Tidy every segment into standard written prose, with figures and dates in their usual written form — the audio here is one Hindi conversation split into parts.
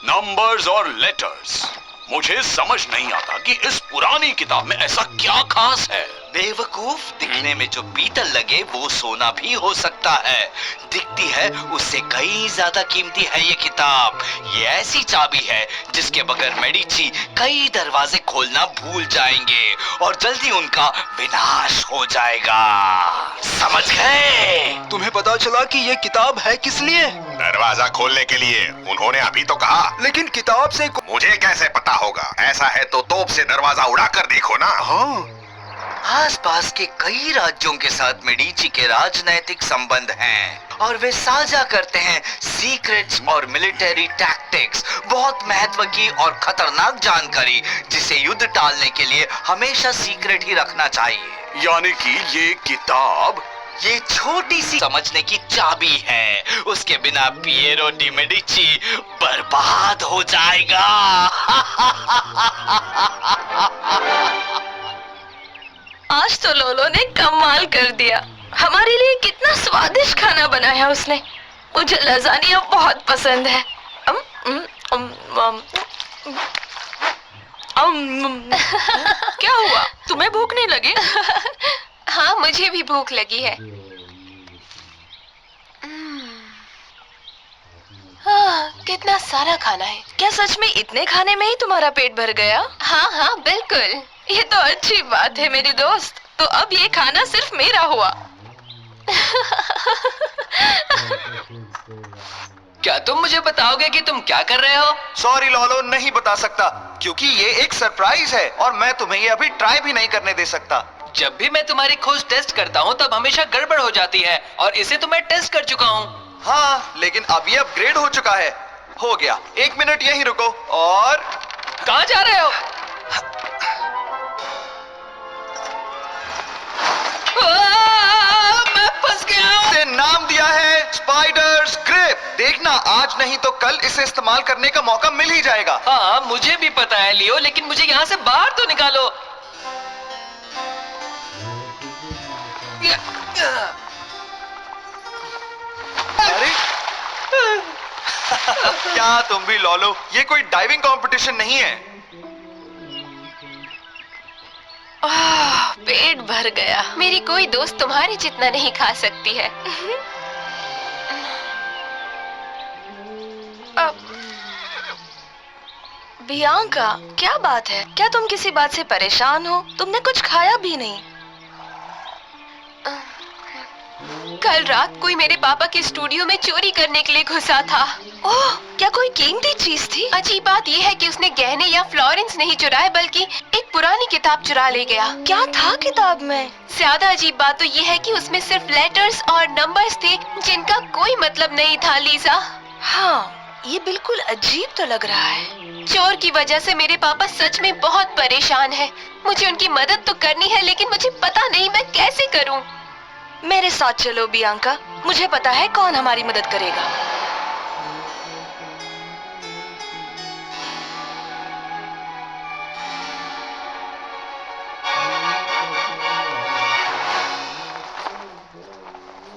नंबर्स और लेटर्स। मुझे समझ नहीं आता कि इस पुरानी किताब में ऐसा क्या खास है। बेवकूफ, दिखने में जो पीतल लगे वो सोना भी हो सकता है। दिखती है उससे कई ज्यादा कीमती है ये किताब। ये ऐसी चाबी है जिसके बगैर मेडिची कई दरवाजे खोलना भूल जाएंगे और जल्दी उनका विनाश हो जाएगा। समझ गए? तुम्हें पता चला कि ये किताब है किस लिए? दरवाजा खोलने के लिए। उन्होंने अभी तो कहा। लेकिन किताब से मुझे कैसे पता होगा? ऐसा है तो तोप से दरवाजा उड़ाकर देखो ना। हाँ, आसपास के कई राज्यों के साथ मेडिची के राजनैतिक संबंध हैं और वे साझा करते हैं सीक्रेट्स और मिलिट्री टैक्टिक्स, बहुत महत्व की और खतरनाक जानकारी जिसे युद्ध टालने के लिए हमेशा सीक्रेट ही रखना चाहिए। यानी कि ये किताब ये छोटी सी समझने की चाबी है। उसके बिना पिएरो डी मेडिची बर्बाद हो जाएगा। आज तो लोलो ने कमाल कर दिया। हमारे लिए कितना स्वादिष्ट खाना बनाया उसने। मुझे लजानिया बहुत पसंद है। क्या हुआ, तुम्हें भूख नहीं लगी? हाँ, मुझे भी भूख लगी है। कितना सारा खाना है। क्या सच में इतने खाने में ही तुम्हारा पेट भर गया? हाँ हाँ बिल्कुल। ये तो अच्छी बात है मेरी दोस्त। तो अब ये खाना सिर्फ मेरा हुआ। क्या तुम मुझे बताओगे कि तुम क्या कर रहे हो? सॉरी लोलो, नहीं बता सकता क्योंकि ये एक सरप्राइज है और मैं तुम्हें ये अभी ट्राई भी नहीं करने दे सकता। जब भी मैं तुम्हारी खोज टेस्ट करता हूँ तब हमेशा गड़बड़ हो जाती है और इसे तो मैं टेस्ट कर चुका हूँ। हाँ, लेकिन अब ये अपग्रेड हो चुका है। हो गया, 1 मिनट यहीं रुको। और कहाँ जा रहे हो? मैं फंस गया हूँ। इसे नाम दिया है स्पाइडर्स ग्रिप। देखना, आज नहीं तो कल इसे इस्तेमाल करने का मौका मिल ही जाएगा। हाँ, मुझे भी पता है लियो, लेकिन मुझे यहाँ से बाहर तो निकालो। अरे क्या तुम भी लोलो, ये कोई डाइविंग कंपटीशन नहीं है। पेट भर गया। मेरी कोई दोस्त तुम्हारे जितना नहीं खा सकती है। बियांका, क्या बात है? क्या तुम किसी बात से परेशान हो? तुमने कुछ खाया भी नहीं। कल रात कोई मेरे पापा के स्टूडियो में चोरी करने के लिए घुसा था। ओह, क्या कोई कीमती चीज थी? अजीब बात यह है कि उसने गहने या फ्लोरेंस नहीं चुराए बल्कि एक पुरानी किताब चुरा ले गया। क्या था किताब में? ज्यादा अजीब बात तो यह है कि उसमें सिर्फ लेटर्स और नंबर्स थे जिनका कोई मतलब नहीं था। लीजा, हाँ, ये बिल्कुल अजीब तो लग रहा है। चोर की वजह से मेरे पापा सच में बहुत परेशान हैं। मुझे उनकी मदद तो करनी है लेकिन मुझे पता नहीं मैं कैसे करूं। मेरे साथ चलो बियांका, मुझे पता है कौन हमारी मदद करेगा।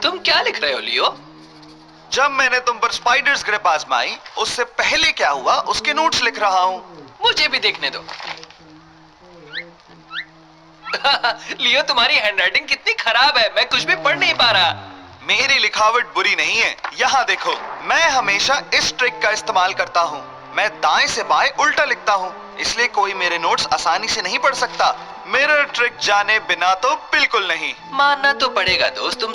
तुम क्या लिख रहे हो लियो? जब मैंने तुम पर स्पाइडर्स ग्रिप आजमाई उससे पहले क्या हुआ उसके नोट्स लिख रहा हूँ। मुझे भी देखने दो। लियो, तुम्हारी हैंडराइटिंग कितनी खराब है, मैं कुछ भी पढ़ नहीं पा रहा। मेरी लिखावट बुरी नहीं है, यहाँ देखो। मैं हमेशा इस ट्रिक का इस्तेमाल करता हूँ। मैं दाएं से बाएं उल्टा लिखता हूँ, इसलिए कोई मेरे नोट्स आसानी से नहीं पढ़ सकता। मिरर ट्रिक जाने बिना तो बिल्कुल नहीं। मानना तो पड़ेगा दोस्त, तुम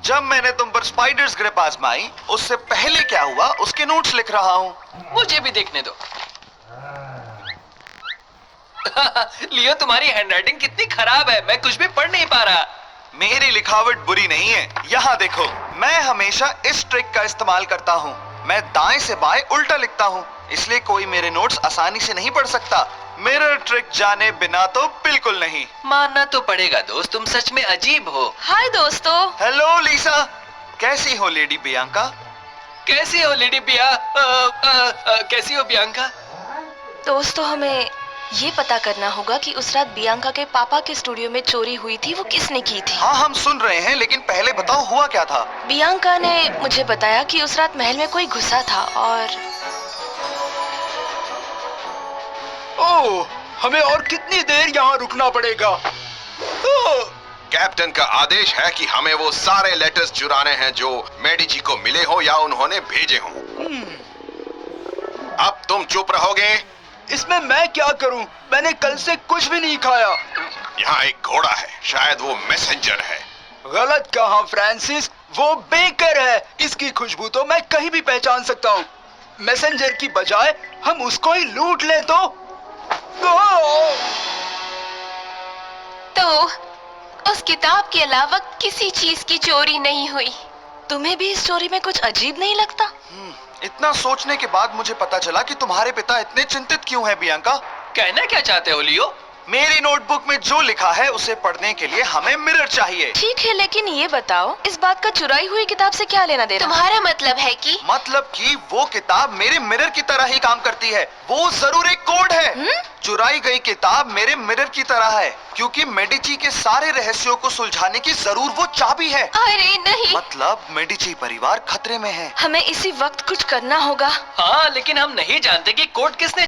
जब मैंने तुम पर स्पाइडर्स ग्रिप आजमाई उससे पहले क्या हुआ उसके नोट्स लिख रहा हूँ। मुझे भी देखने दो। लियो, तुम्हारी हैंडराइटिंग कितनी खराब है, मैं कुछ भी पढ़ नहीं पा रहा। मेरी लिखावट बुरी नहीं है, यहाँ देखो। मैं हमेशा इस ट्रिक का इस्तेमाल करता हूँ। मैं दाएं से बाएं उल्टा लिखता हूँ, इसलिए कोई मेरे नोट्स आसानी से नहीं पढ़ सकता। मिरर ट्रिक जाने बिना तो बिल्कुल नहीं। मानना तो पड़ेगा दोस्त, तुम सच में अजीब हो। हाय दोस्तों। हेलो लीसा, कैसी हो लेडी बियांका? कैसी हो लेडी बिया? कैसी हो बियांका? दोस्तों, हमें ये पता करना होगा कि उस रात बियांका के पापा के स्टूडियो में चोरी हुई थी, वो किसने की थी। हाँ हम सुन रहे हैं, लेकिन पहले बताओ हुआ क्या था। बियांका ने मुझे बताया कि उस रात महल में कोई घुसा था और ओह, हमें और कितनी देर यहाँ रुकना पड़ेगा? कैप्टन का आदेश है कि हमें वो सारे लेटर्स चुराने हैं जो मेडिची को मिले हो या उन्होंने भेजे हो। अब तुम चुप रहोगे? इसमें मैं क्या करूं? मैंने कल से कुछ भी नहीं खाया। यहाँ एक घोड़ा है, शायद वो मैसेंजर है। गलत कहा फ्रांसिस, वो बेकर है। इसकी खुशबू तो मैं कहीं भी पहचान सकता हूँ। मैसेंजर की बजाय हम उसको ही लूट ले तो उस किताब के अलावा किसी चीज की चोरी नहीं हुई। तुम्हें भी इस चोरी में कुछ अजीब नहीं लगता? इतना सोचने के बाद मुझे पता चला कि तुम्हारे पिता इतने चिंतित क्यों हैं बियांका। कहना क्या चाहते हो लियो? मेरी नोटबुक में जो लिखा है उसे पढ़ने के लिए हमें मिरर चाहिए। ठीक है, लेकिन ये बताओ, इस बात का चुराई हुई किताब से क्या लेना देना? तुम्हारा मतलब है कि मतलब कि वो किताब मेरे मिरर की तरह ही काम करती है। वो जरूर एक कोड है। चुराई गई किताब मेरे मिरर की तरह है, क्योंकि मेडिची के सारे रहस्यों को सुलझाने की जरूर वो चाबी है। अरे नहीं। मतलब मेडिची परिवार खतरे में है। हमें इसी वक्त कुछ करना होगा। हाँ, लेकिन हम नहीं जानते कि कोड किसने